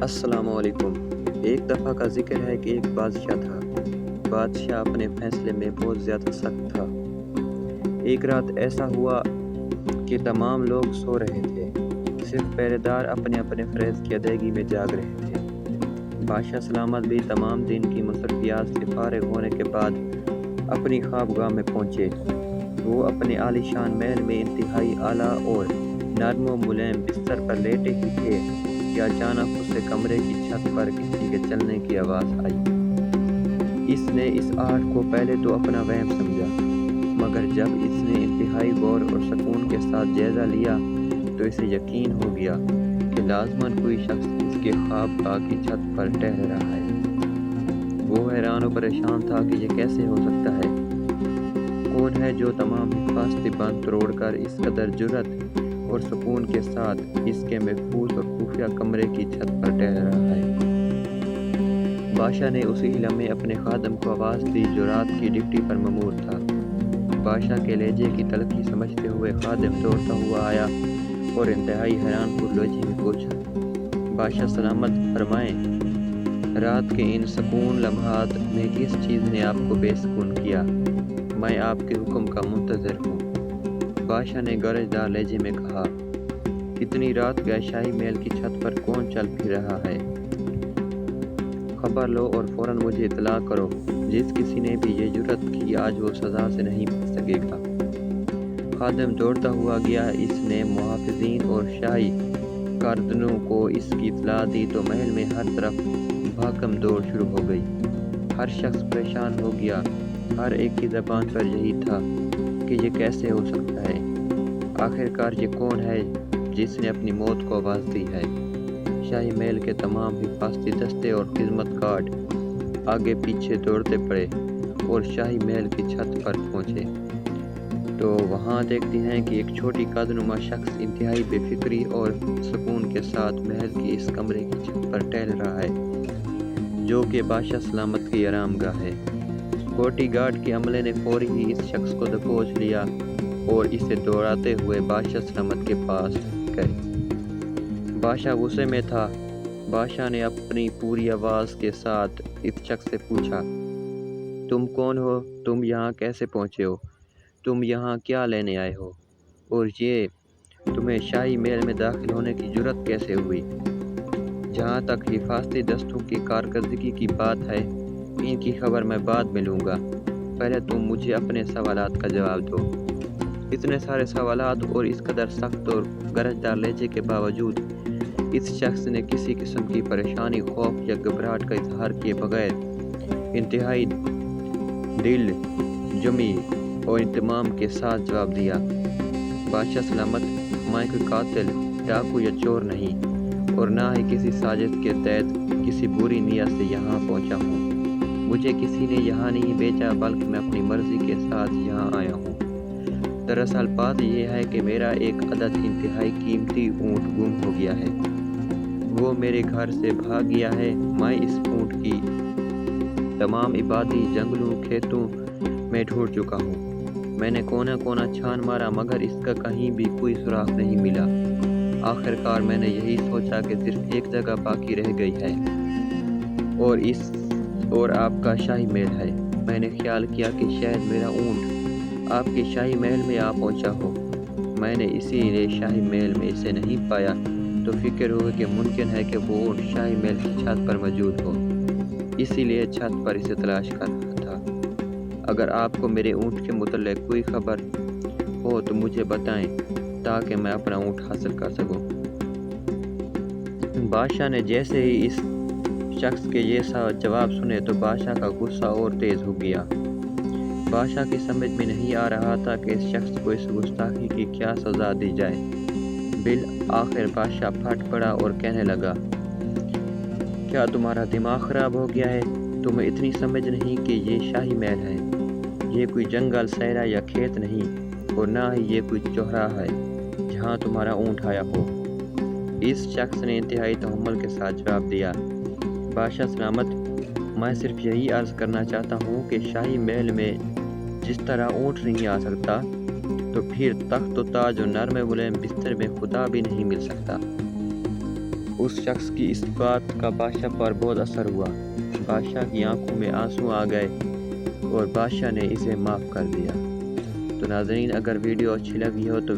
السلام علیکم۔ ایک دفعہ کا ذکر ہے کہ ایک بادشاہ تھا۔ بادشاہ اپنے فیصلے میں بہت زیادہ سخت تھا۔ ایک رات ایسا ہوا کہ تمام لوگ سو رہے تھے، صرف پہرے دار اپنے اپنے فرائض کی ادائیگی میں جاگ رہے تھے۔ بادشاہ سلامت بھی تمام دن کی مصروفیات سے فارغ ہونے کے بعد اپنی خوابگاہ میں پہنچے۔ وہ اپنے عالی شان محل میں انتہائی اعلیٰ اور نرم و ملائم بستر پر لیٹے ہی تھے کہ اچانک اسے کمرے کی چھت پر کسی کے چلنے کی آواز آئی۔ اس نے اس آہٹ کو پہلے تو اپنا وہم سمجھا، مگر جب اس نے انتہائی غور اور سکون کے ساتھ جائزہ لیا تو اسے یقین ہو گیا کہ لازماً کوئی شخص اس کے خوابگاہ کی چھت پر ٹہل رہا ہے۔ وہ حیران و پریشان تھا کہ یہ کیسے ہو سکتا ہے۔ کون ہے جو تمام حفاظتی بند توڑ کر اس قدر جرأت اور سکون کے ساتھ اس کے محفوظ اور خفیہ کمرے کی چھت پر ٹہل رہا ہے؟ بادشاہ نے اسی لمحے اپنے خادم کو آواز دی جو رات کی ڈیوٹی پر مامور تھا۔ بادشاہ کے لہجے کی تلخی سمجھتے ہوئے خادم دوڑتا ہوا آیا اور انتہائی حیران کن لہجے میں پوچھا، بادشاہ سلامت فرمائیں، رات کے ان سکون لمحات میں کس چیز نے آپ کو بے سکون کیا؟ میں آپ کے حکم کا منتظر ہوں۔ بادشاہ نے گرجدار لہجے میں کہا، اتنی رات گئے شاہی محل کی چھت پر کون چل پھر رہا ہے؟ خبر لو اور فوراً مجھے اطلاع کرو۔ جس کسی نے بھی یہ جرأت کی آج وہ سزا سے نہیں بچ سکے گا۔ خادم دوڑتا ہوا گیا۔ اس نے محافظین اور شاہی کارکنوں کو اس کی اطلاع دی تو محل میں ہر طرف بھاگم دوڑ شروع ہو گئی۔ ہر شخص پریشان ہو گیا۔ ہر ایک کی زبان پر یہی تھا کہ یہ کیسے ہو سکتا ہے؟ آخرکار یہ کون ہے جس نے اپنی موت کو آواز دی ہے؟ شاہی محل کے تمام حفاظتی دستے اور خدمت گارڈ آگے پیچھے دوڑتے پڑے اور شاہی محل کی چھت پر پہنچے تو وہاں دیکھتے ہیں کہ ایک چھوٹی قد نما شخص انتہائی بے فکری اور سکون کے ساتھ محل کی اس کمرے کی چھت پر ٹہل رہا ہے جو کہ بادشاہ سلامت کی آرام گاہ ہے۔ سیکورٹی گارڈ کے عملے نے فوری ہی اس شخص کو دبوچ لیا اور اسے دوڑاتے ہوئے بادشاہ سلامت کے پاس گئے۔ بادشاہ غصے میں تھا۔ بادشاہ نے اپنی پوری آواز کے ساتھ اس شخص سے پوچھا، تم کون ہو؟ تم یہاں کیسے پہنچے ہو؟ تم یہاں کیا لینے آئے ہو؟ اور یہ تمہیں شاہی محل میں داخل ہونے کی جرأت کیسے ہوئی؟ جہاں تک حفاظتی دستوں کی کارکردگی کی بات ہے، ان کی خبر میں بعد میں لوں گا۔ پہلے تم مجھے اپنے سوالات کا جواب دو۔ اتنے سارے سوالات اور اس قدر سخت اور گرجدار لہجے کے باوجود اس شخص نے کسی قسم کی پریشانی، خوف یا گھبراہٹ کا اظہار کیے بغیر انتہائی دل جمعی اور اہتمام کے ساتھ جواب دیا، بادشاہ سلامت، میں کوئی قاتل، ڈاکو یا چور نہیں، اور نہ ہی کسی سازش کے تحت کسی بری نیت سے یہاں پہنچا ہوں۔ مجھے کسی نے یہاں نہیں بھیجا بلکہ میں اپنی مرضی کے ساتھ یہاں آیا ہوں۔ دراصل بات یہ ہے کہ میرا ایک عدد انتہائی قیمتی اونٹ گم ہو گیا ہے۔ وہ میرے گھر سے بھاگ گیا ہے۔ میں اس اونٹ کی تمام آبادی، جنگلوں، کھیتوں میں ڈھونڈ چکا ہوں۔ میں نے کونا کونا چھان مارا مگر اس کا کہیں بھی کوئی سراغ نہیں ملا۔ آخرکار میں نے یہی سوچا کہ صرف ایک جگہ باقی رہ گئی ہے اور آپ کا شاہی محل ہے۔ میں نے خیال کیا کہ شاید میرا اونٹ آپ کے شاہی محل میں آ پہنچا ہو۔ میں نے اسی لیے شاہی محل میں اسے نہیں پایا تو فکر ہوئی کہ ممکن ہے کہ وہ اونٹ شاہی محل کی چھت پر موجود ہو، اسی لیے چھت پر اسے تلاش کر رہا تھا۔ اگر آپ کو میرے اونٹ کے متعلق کوئی خبر ہو تو مجھے بتائیں تاکہ میں اپنا اونٹ حاصل کر سکوں۔ بادشاہ نے جیسے ہی اس شخص کے یہ جواب سنے تو بادشاہ کا غصہ اور تیز ہو گیا۔ بادشاہ کی سمجھ میں نہیں آ رہا تھا کہ اس شخص کو اس گستاخی کی کیا سزا دی جائے۔ بالآخر بادشاہ پھٹ پڑا اور کہنے لگا، کیا تمہارا دماغ خراب ہو گیا ہے؟ تمہیں اتنی سمجھ نہیں کہ یہ شاہی محل ہے؟ یہ کوئی جنگل، صحرا یا کھیت نہیں، اور نہ ہی یہ کوئی چوراہا ہے جہاں تمہارا اونٹ آیا ہو۔ اس شخص نے انتہائی تحمل کے ساتھ جواب دیا، بادشاہ سلامت، میں صرف یہی عرض کرنا چاہتا ہوں کہ شاہی محل میں جس طرح اونٹ نہیں آ سکتا تو پھر تخت و تاج اور نرم ملائم بستر میں خدا بھی نہیں مل سکتا۔ اس شخص کی اس بات کا بادشاہ پر بہت اثر ہوا۔ بادشاہ کی آنکھوں میں آنسو آ گئے اور بادشاہ نے اسے معاف کر دیا۔ تو ناظرین، اگر ویڈیو اچھی لگی ہو تو